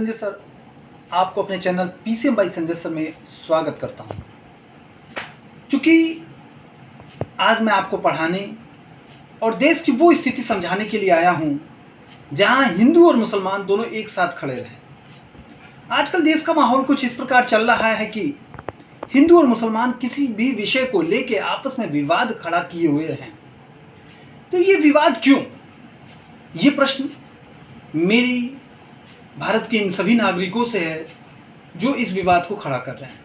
Sanjay sir, आपको अपने channel PCM by Sanjay sir में स्वागत करता हूं। चूँकि आज मैं आपको पढ़ाने और देश की वो स्थिति समझाने के लिए आया हूं जहां हिंदू और मुसलमान दोनों एक साथ खड़े रहें। आजकल देश का माहौल कुछ इस प्रकार चल रहा है कि हिंदू और मुसलमान किसी भी विषय को लेकर आपस में विवाद खड़ा किए हुए हैं। तो ये विवाद क्यों? ये प्रश्न मेरी भारत के इन सभी नागरिकों से है जो इस विवाद को खड़ा कर रहे हैं।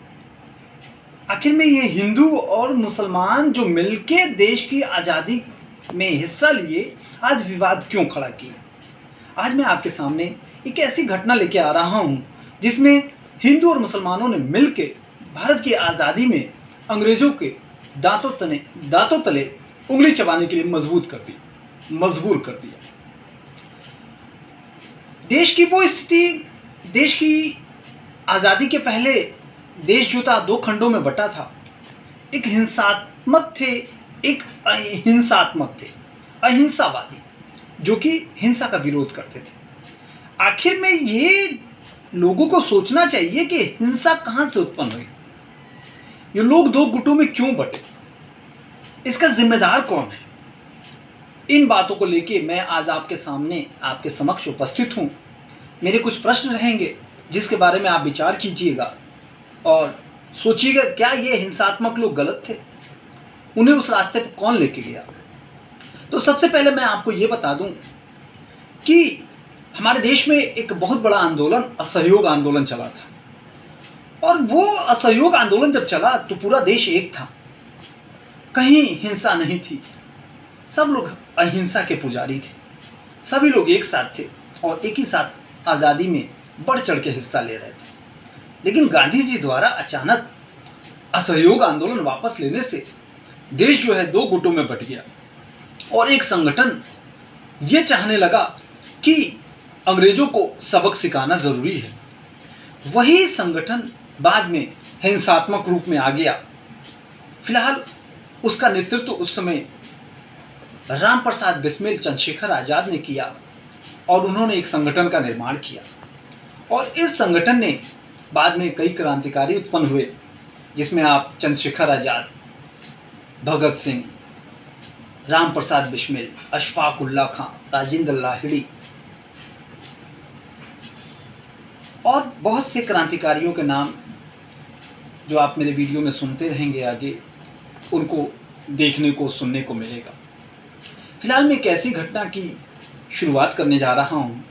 आखिर में ये हिंदू और मुसलमान जो मिलके देश की आज़ादी में हिस्सा लिए, आज विवाद क्यों खड़ा किए? आज मैं आपके सामने एक ऐसी घटना लेके आ रहा हूँ जिसमें हिंदू और मुसलमानों ने मिलके भारत की आज़ादी में अंग्रेजों के दांतों तले उंगली चबाने के लिए मजबूर कर दिया। देश की वो स्थिति, देश की आज़ादी के पहले देश जो था दो खंडों में बटा था। एक हिंसात्मक थे, एक अहिंसात्मक थे। अहिंसावादी जो कि हिंसा का विरोध करते थे। आखिर में ये लोगों को सोचना चाहिए कि हिंसा कहाँ से उत्पन्न हुई, ये लोग दो गुटों में क्यों बटे, इसका जिम्मेदार कौन है। इन बातों को लेके मैं आज आपके सामने, आपके समक्ष उपस्थित हूँ। मेरे कुछ प्रश्न रहेंगे जिसके बारे में आप विचार कीजिएगा और सोचिएगा क्या ये हिंसात्मक लोग गलत थे, उन्हें उस रास्ते पर कौन लेके गया। तो सबसे पहले मैं आपको ये बता दूं कि हमारे देश में एक बहुत बड़ा आंदोलन, असहयोग आंदोलन चला था। और वो असहयोग आंदोलन जब चला तो पूरा देश एक था, कहीं हिंसा नहीं थी, सब लोग अहिंसा के पुजारी थे, सभी लोग एक साथ थे और एक ही साथ आज़ादी में बढ़ चढ़ के हिस्सा ले रहे थे। लेकिन गांधी जी द्वारा अचानक असहयोग आंदोलन वापस लेने से देश जो है दो गुटों में बट गया और एक संगठन ये चाहने लगा कि अंग्रेजों को सबक सिखाना ज़रूरी है। वही संगठन बाद में हिंसात्मक रूप में आ गया। फिलहाल उसका नेतृत्व उस समय राम प्रसाद बिस्मिल, चंद्रशेखर आज़ाद ने किया और उन्होंने एक संगठन का निर्माण किया। और इस संगठन ने बाद में कई क्रांतिकारी उत्पन्न हुए, जिसमें आप चंद्रशेखर आज़ाद, भगत सिंह, राम प्रसाद बिस्मिल, अशफाक उल्लाह खां, राजेंद्र लाहिड़ी और बहुत से क्रांतिकारियों के नाम जो आप मेरे वीडियो में सुनते रहेंगे, आगे उनको देखने को, सुनने को मिलेगा। फिलहाल मैं एक ऐसी घटना की शुरुआत करने जा रहा हूँ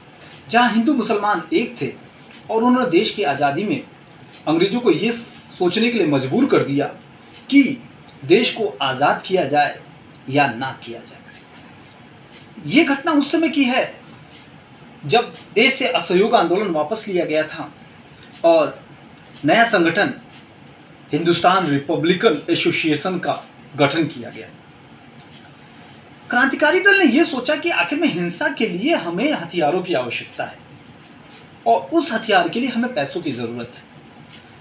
जहाँ हिंदू मुसलमान एक थे और उन्होंने देश की आज़ादी में अंग्रेज़ों को ये सोचने के लिए मजबूर कर दिया कि देश को आज़ाद किया जाए या ना किया जाए। ये घटना उस समय की है जब देश से असहयोग आंदोलन वापस लिया गया था और नया संगठन हिंदुस्तान रिपब्लिकन एसोसिएशन का गठन किया गया। क्रांतिकारी दल ने यह सोचा कि आखिर में हिंसा के लिए हमें हथियारों की आवश्यकता है और उस हथियार के लिए हमें पैसों की ज़रूरत है।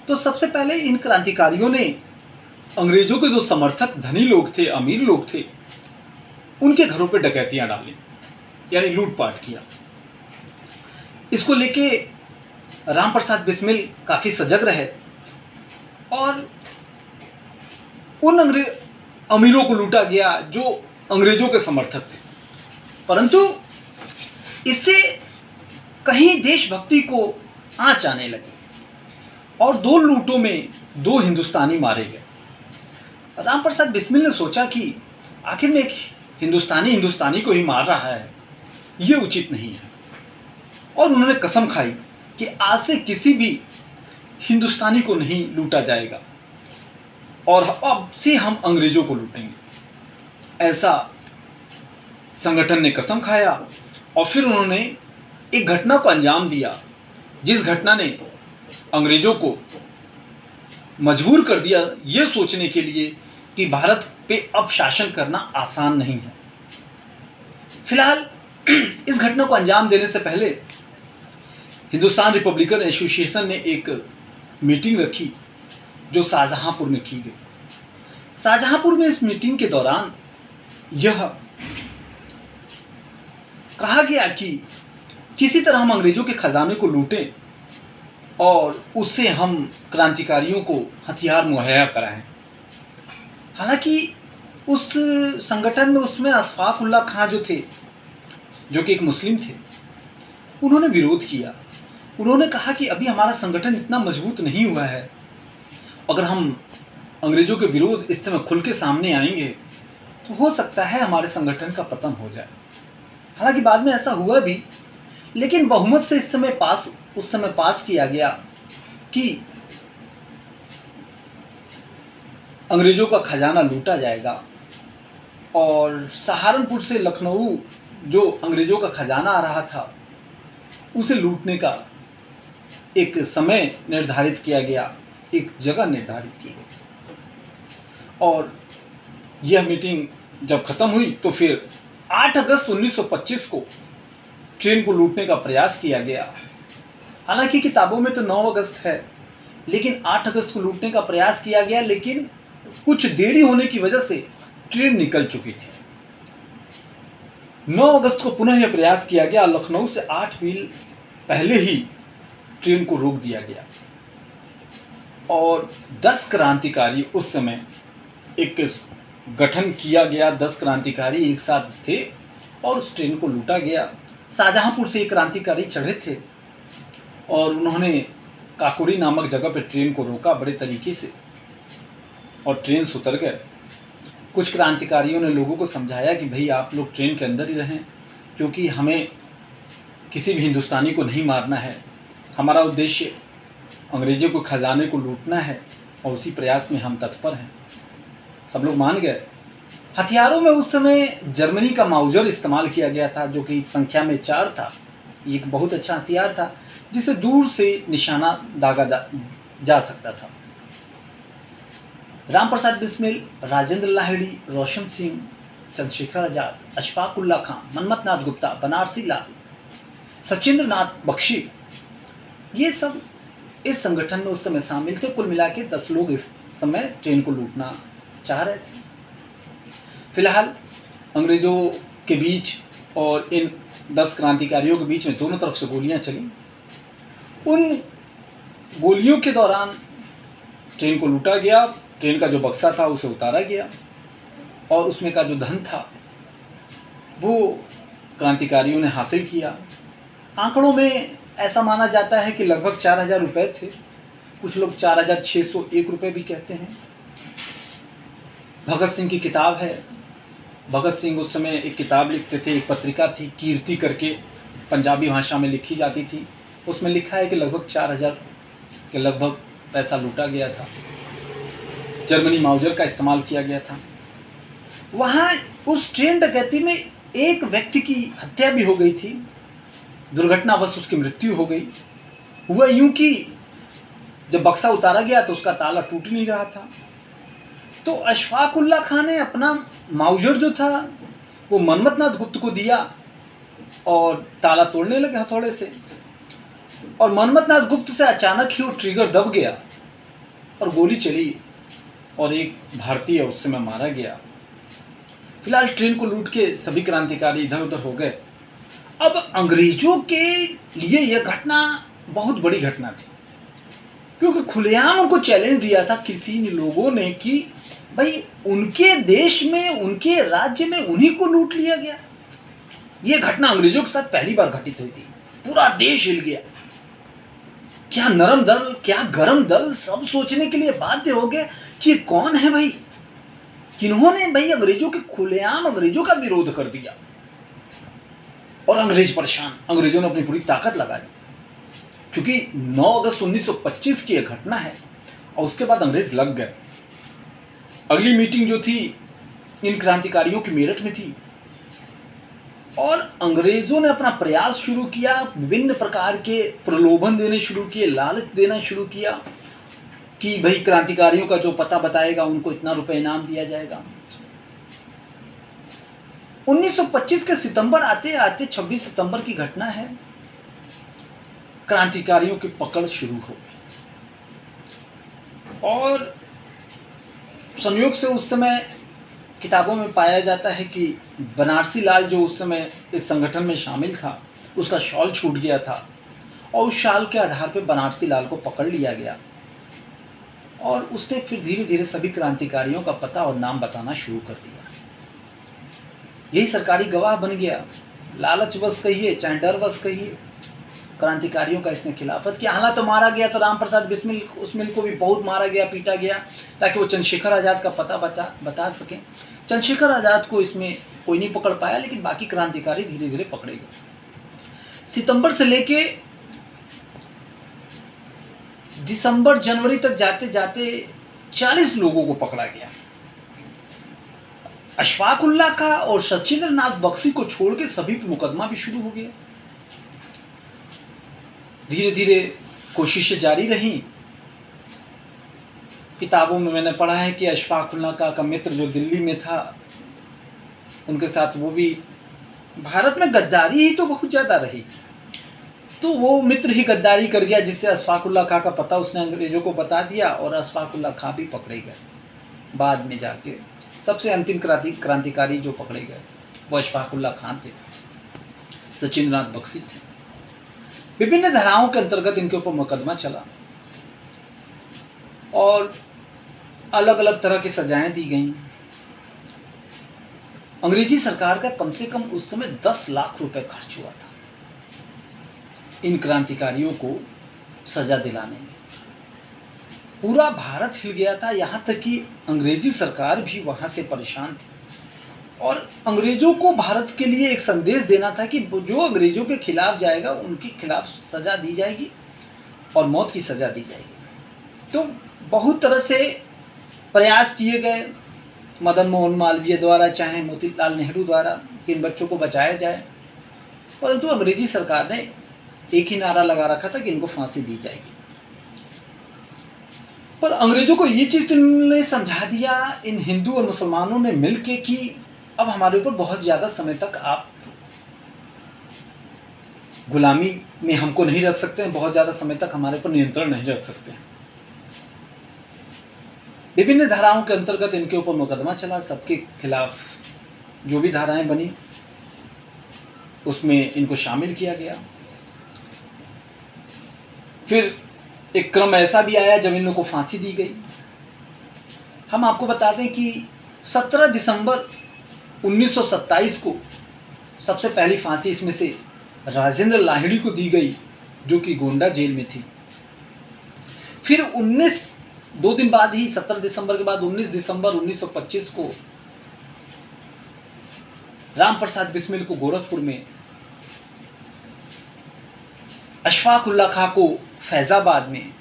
तो सबसे पहले इन क्रांतिकारियों ने अंग्रेज़ों के जो समर्थक धनी लोग थे, अमीर लोग थे, उनके घरों पर डकैतियां डाली, यानी लूटपाट किया। इसको लेके राम प्रसाद बिस्मिल काफ़ी सजग रहे और उन अमीरों को लूटा गया जो अंग्रेज़ों के समर्थक थे। परंतु इससे कहीं देशभक्ति को आंच आने लगी और दो लूटों में दो हिंदुस्तानी मारे गए। राम प्रसाद बिस्मिल ने सोचा कि आखिर में एक हिंदुस्तानी को ही मार रहा है, ये उचित नहीं है। और उन्होंने कसम खाई कि आज से किसी भी हिंदुस्तानी को नहीं लूटा जाएगा और अब से हम अंग्रेज़ों को लूटेंगे। ऐसा संगठन ने कसम खाया और फिर उन्होंने एक घटना को अंजाम दिया, जिस घटना ने अंग्रेज़ों को मजबूर कर दिया ये सोचने के लिए कि भारत पे अब शासन करना आसान नहीं है। फिलहाल इस घटना को अंजाम देने से पहले हिंदुस्तान रिपब्लिकन एसोसिएशन ने एक मीटिंग रखी जो शाहजहांपुर में की गई। शाहजहांपुर में इस मीटिंग के दौरान यह कहा गया कि किसी तरह हम अंग्रेज़ों के खजाने को लूटें और उससे हम क्रांतिकारियों को हथियार मुहैया कराएं। हालांकि उस संगठन में उसमें अशफाक उल्लाह खां जो थे, जो कि एक मुस्लिम थे, उन्होंने विरोध किया। उन्होंने कहा कि अभी हमारा संगठन इतना मजबूत नहीं हुआ है, अगर हम अंग्रेज़ों के विरोध इस समय खुल के सामने आएंगे तो हो सकता है हमारे संगठन का पतन हो जाए। हालांकि बाद में ऐसा हुआ भी, लेकिन बहुमत से उस समय पास किया गया कि अंग्रेज़ों का खजाना लूटा जाएगा और सहारनपुर से लखनऊ जो अंग्रेज़ों का खजाना आ रहा था उसे लूटने का एक समय निर्धारित किया गया, एक जगह निर्धारित की गई। और यह मीटिंग जब ख़त्म हुई तो फिर 8 अगस्त 1925 को ट्रेन को लूटने का प्रयास किया गया। हालांकि किताबों में तो 9 अगस्त है, लेकिन 8 अगस्त को लूटने का प्रयास किया गया, लेकिन कुछ देरी होने की वजह से ट्रेन निकल चुकी थी। 9 अगस्त को पुनः यह प्रयास किया गया। लखनऊ से 8 मील पहले ही ट्रेन को रोक दिया गया और 10 क्रांतिकारी उस समय एक गठन किया गया। 10 क्रांतिकारी एक साथ थे और उस ट्रेन को लूटा गया। शाहजहांपुर से एक क्रांतिकारी चढ़े थे और उन्होंने काकोरी नामक जगह पर ट्रेन को रोका बड़े तरीके से और ट्रेन से उतर गए। कुछ क्रांतिकारियों ने लोगों को समझाया कि भाई आप लोग ट्रेन के अंदर ही रहें, क्योंकि हमें किसी भी हिंदुस्तानी को नहीं मारना है, हमारा उद्देश्य अंग्रेज़ों को खजाने को लूटना है और उसी प्रयास में हम तत्पर हैं। सब लोग मान गए। हथियारों में उस समय जर्मनी का माउजर इस्तेमाल किया गया था, जो कि संख्या में 4 था। ये एक बहुत अच्छा हथियार था जिसे दूर से निशाना दागा जा सकता था। राम प्रसाद बिस्मिल, राजेंद्र लाहिड़ी, रोशन सिंह, चंद्रशेखर आजाद, अशफाक उल्लाह खां, मनमथ नाथ गुप्ता, बनारसी लाल, सचिंद्र नाथ बख्शी, ये सब इस संगठन में उस समय शामिल थे। कुल मिला के 10 लोग इस समय ट्रेन को लूटना चाह रहे थे। फिलहाल अंग्रेज़ों के बीच और इन 10 क्रांतिकारियों के बीच में दोनों तरफ से गोलियां चली। उन गोलियों के दौरान ट्रेन को लूटा गया। ट्रेन का जो बक्सा था उसे उतारा गया और उसमें का जो धन था वो क्रांतिकारियों ने हासिल किया। आंकड़ों में ऐसा माना जाता है कि लगभग 4000 रुपये थे। कुछ लोग 4601 रुपये भी कहते हैं। भगत सिंह की किताब है। भगत सिंह उस समय एक किताब लिखते थे, एक पत्रिका थी कीर्ति करके, पंजाबी भाषा में लिखी जाती थी। उसमें लिखा है कि लगभग 4000 के लगभग पैसा लूटा गया था। जर्मनी माउजर का इस्तेमाल किया गया था। वहाँ उस ट्रेन डकैती में एक व्यक्ति की हत्या भी हो गई थी। दुर्घटनावश उसकी मृत्यु हो गई। हुआ यूं कि जब बक्सा उतारा गया तो उसका ताला टूट नहीं रहा था, तो अशफाक उल्लाह खां ने अपना माउजर जो था वो मनमथ नाथ गुप्त को दिया और ताला तोड़ने लगे हथौड़े से। और मनमथ नाथ गुप्त से अचानक ही वो ट्रिगर दब गया और गोली चली और एक भारतीय उस समय मारा गया। फिलहाल ट्रेन को लूट के सभी क्रांतिकारी इधर उधर हो गए। अब अंग्रेजों के लिए यह घटना बहुत बड़ी घटना थी, क्योंकि खुलेआम उनको चैलेंज दिया था किसी लोगों ने कि भाई उनके देश में, उनके राज्य में उन्हीं को लूट लिया गया। यह घटना अंग्रेजों के साथ पहली बार घटित हुई थी। पूरा देश हिल गया। क्या नरम दल, क्या गरम दल, सब सोचने के लिए बाध्य हो गए कि ये कौन है भाई, किन्होंने भाई अंग्रेजों के खुलेआम अंग्रेजों का विरोध कर दिया। और अंग्रेज परेशान। अंग्रेजों ने अपनी पूरी ताकत लगा दी, क्योंकि 9 अगस्त 1925 की यह घटना है और उसके बाद अंग्रेज लग गए। अगली मीटिंग जो थी इन क्रांतिकारियों की मेरठ में थी और अंग्रेजों ने अपना प्रयास शुरू किया। विभिन्न प्रकार के प्रलोभन देने शुरू किए, लालच देना शुरू किया कि भाई क्रांतिकारियों का जो पता बताएगा उनको इतना रुपए इनाम दिया जाएगा। 1925 के सितंबर आते आते 26 सितंबर की घटना है। क्रांतिकारियों की पकड़ शुरू हो गई और संयोग से उस समय किताबों में पाया जाता है कि बनारसी लाल जो उस समय इस संगठन में शामिल था, उसका शॉल छूट गया था और उस शाल के आधार पर बनारसी लाल को पकड़ लिया गया और उसने फिर धीरे धीरे सभी क्रांतिकारियों का पता और नाम बताना शुरू कर दिया। यही सरकारी गवाह बन गया। लालच बस कहिए चाहे डर बस कहिए, क्रांतिकारियों का इसने खिलाफत किया। हालांकि तो मारा गया, तो राम प्रसाद बिस्मिल उस्मिल को भी बहुत मारा गया, पीटा गया, ताकि वो चंद्रशेखर आज़ाद का पता बता सकें। चंद्रशेखर आज़ाद को इसमें कोई नहीं पकड़ पाया, लेकिन बाकी क्रांतिकारी धीरे धीरे पकड़े गए। सितंबर से लेके दिसंबर जनवरी तक जाते जाते 40 लोगों को पकड़ा गया। अशफाक उल्लाह खां और सचिंद्र नाथ बख्शी को छोड़ के सभी पे मुकदमा भी शुरू हो गया। धीरे धीरे कोशिशें जारी रही। किताबों में मैंने पढ़ा है कि अशफाक उल्लाह खां का मित्र जो दिल्ली में था, उनके साथ वो भी, भारत में गद्दारी ही तो बहुत ज़्यादा रही, तो वो मित्र ही गद्दारी कर गया, जिससे अशफाक उल्लाह खां का पता उसने अंग्रेज़ों को बता दिया और अशफाक उल्लाह खां भी पकड़े गए। बाद में जाके सबसे अंतिम क्रांतिकारी जो पकड़े गए वो अशफाक उल्लाह खां थे, सचिंद्र नाथ बख्शी थे। विभिन्न धाराओं के अंतर्गत इनके ऊपर मुकदमा चला और अलग अलग तरह की सजाएं दी गईं। अंग्रेजी सरकार का कम से कम उस समय 10 लाख रुपए खर्च हुआ था इन क्रांतिकारियों को सजा दिलाने में। पूरा भारत हिल गया था, यहाँ तक कि अंग्रेजी सरकार भी वहाँ से परेशान थी और अंग्रेजों को भारत के लिए एक संदेश देना था कि जो अंग्रेजों के खिलाफ जाएगा उनके खिलाफ सज़ा दी जाएगी और मौत की सज़ा दी जाएगी। तो बहुत तरह से प्रयास किए गए, मदन मोहन मालवीय द्वारा चाहे मोतीलाल नेहरू द्वारा, कि इन बच्चों को बचाया जाए, परंतु अंग्रेजी सरकार ने एक ही नारा लगा रखा था कि इनको फांसी दी जाएगी। पर अंग्रेजों को ये चीज़ तुमने समझा दिया इन हिंदू और मुसलमानों ने मिलके कि अब हमारे ऊपर बहुत ज़्यादा समय तक आप गुलामी में हमको नहीं रख सकते हैं, बहुत ज़्यादा समय तक हमारे ऊपर नियंत्रण नहीं रख सकते हैं। विभिन्न धाराओं के अंतर्गत इनके ऊपर मुकदमा चला, सबके खिलाफ जो भी धाराएं बनी उसमें इनको शामिल किया गया। फिर एक क्रम ऐसा भी आया जब इन लोगों को फांसी दी गई। हम आपको बता दें कि 17 दिसंबर 1927 को सबसे पहली फांसी इसमें से राजेंद्र लाहिड़ी को दी गई, जो कि गोंडा जेल में थी। फिर 2 दिन बाद ही 17 दिसंबर के बाद 19 दिसंबर 1925 को राम प्रसाद बिस्मिल को गोरखपुर में, अशफाक उल्लाह खां को फैज़ाबाद में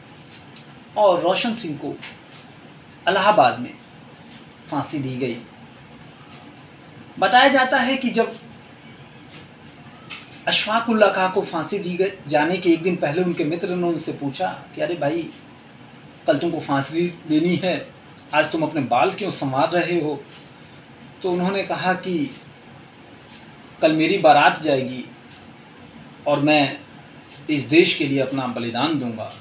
और रोशन सिंह को इलाहाबाद में फांसी दी गई। बताया जाता है कि जब अशफाक उल्लाह खां को फांसी दी गई, जाने के एक दिन पहले उनके मित्र ने उनसे पूछा कि अरे भाई, कल तुमको फांसी देनी है, आज तुम अपने बाल क्यों संवार रहे हो? तो उन्होंने कहा कि कल मेरी बारात जाएगी और मैं इस देश के लिए अपना बलिदान दूंगा।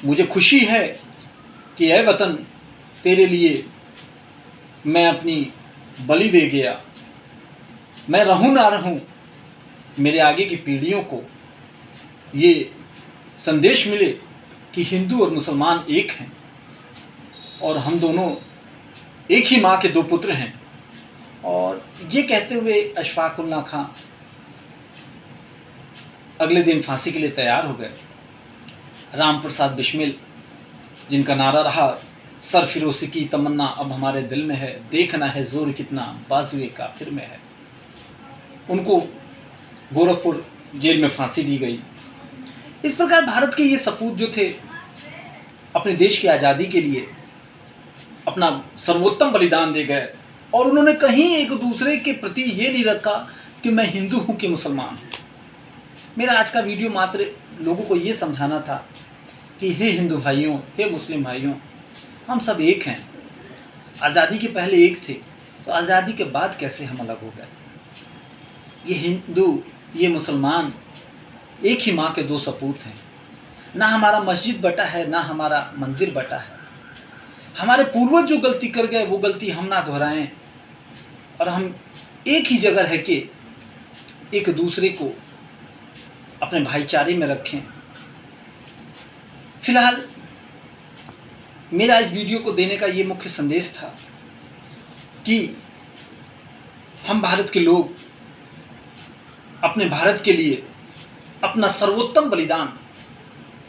मुझे खुशी है कि ऐ वतन, तेरे लिए मैं अपनी बलि दे गया। मैं रहूं ना रहूं, मेरे आगे की पीढ़ियों को ये संदेश मिले कि हिंदू और मुसलमान एक हैं और हम दोनों एक ही माँ के 2 पुत्र हैं। और ये कहते हुए अशफाक उल्लाह खां अगले दिन फांसी के लिए तैयार हो गए। राम प्रसाद बिस्मिल, जिनका नारा रहा सरफिरोशी की तमन्ना अब हमारे दिल में है, देखना है जोर कितना बाजुए काफिर में है, उनको गोरखपुर जेल में फांसी दी गई। इस प्रकार भारत के ये सपूत जो थे, अपने देश की आज़ादी के लिए अपना सर्वोत्तम बलिदान दे गए और उन्होंने कहीं एक दूसरे के प्रति ये नहीं रखा कि मैं हिंदू हूँ कि मुसलमान हूँ। मेरा आज का वीडियो मात्र लोगों को ये समझाना था कि हे हिंदू भाइयों, हे मुस्लिम भाइयों, हम सब एक हैं। आज़ादी के पहले एक थे, तो आज़ादी के बाद कैसे हम अलग हो गए? ये हिंदू, ये मुसलमान एक ही माँ के 2 सपूत हैं। ना हमारा मस्जिद बटा है, ना हमारा मंदिर बटा है। हमारे पूर्वज जो गलती कर गए वो गलती हम ना दोहराएं और हम एक ही जगह रह के एक दूसरे को अपने भाईचारे में रखें। फिलहाल मेरा इस वीडियो को देने का ये मुख्य संदेश था कि हम भारत के लोग अपने भारत के लिए अपना सर्वोत्तम बलिदान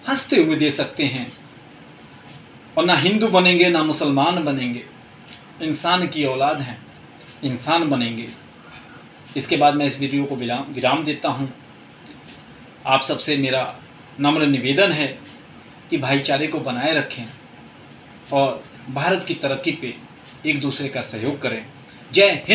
हंसते हुए दे सकते हैं, और ना हिंदू बनेंगे ना मुसलमान बनेंगे, इंसान की औलाद हैं, इंसान बनेंगे। इसके बाद मैं इस वीडियो को विराम देता हूँ। आप सबसे मेरा नम्र निवेदन है कि भाईचारे को बनाए रखें और भारत की तरक्की पे एक दूसरे का सहयोग करें। जय हिंद।